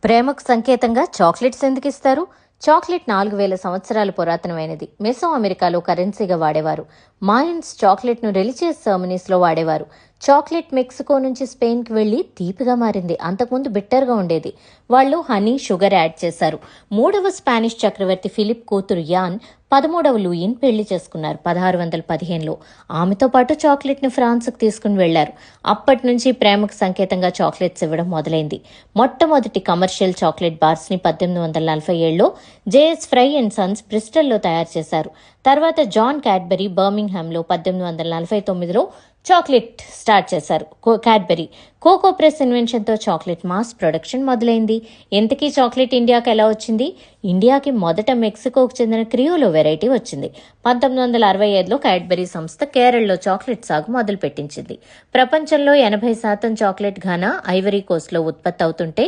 ప్రేమకు సంకేతంగా చాక్లెట్స్ ఎందుకు ఇస్తారు? చాక్లెట్ 4000 సంవత్సరాలు పురాతనమైనది. మెసో అమెరికాలో కరెన్సీగా వాడేవారు. మాయన్స్ చాక్లెట్ను రిలీజియస్ సెర్మనీస్లో వాడేవారు. చాక్లెట్ మెక్సికో నుంచి స్పెయిన్కి వెళ్లి తీపిగా మారింది. అంతకుముందు బిట్టర్గా ఉండేది. వాళ్ళు హనీ, షుగర్ యాడ్ చేశారు. 3వ స్పానిష్ చక్రవర్తి ఫిలిప్ కూతురు యాన్ 13వ లూయిన్ పెళ్లి చేసుకున్నారు 1615లో. ఆమెతో పాటు చాక్లెట్ను ఫ్రాన్స్కు తీసుకుని వెళ్లారు. అప్పటి నుంచి ప్రేమకు సంకేతంగా చాక్లెట్స్ ఇవ్వడం మొదలైంది. మొట్టమొదటి కమర్షియల్ చాక్లెట్ బార్స్ని 1847లో జేఎస్ ఫ్రై అండ్ సన్స్ బ్రిస్టల్లో తయారు చేశారు. తర్వాత జాన్ క్యాడ్బరీ బర్మింగ్హామ్లో 1849లో చాక్లెట్ స్టార్ట్ చేశారు. క్యాడ్బరీ కోకో ప్రెస్ ఇన్వెన్షన్తో చాక్లెట్ మాస్ ప్రొడక్షన్ మొదలైంది. ఇంతకీ చాక్లెట్ ఇండియాకి ఎలా వచ్చింది? ఇండియాకి మొదట మెక్సికోకు చెందిన క్రియోలో వెరైటీ వచ్చింది. 1965లో క్యాడ్బరీ సంస్థ కేరళలో చాక్లెట్ సాగు మొదలు పెట్టించింది. ప్రపంచంలో 80% చాక్లెట్ ఘనా, ఐవరీ కోస్ట్లో ఉత్పత్తి అవుతుంటే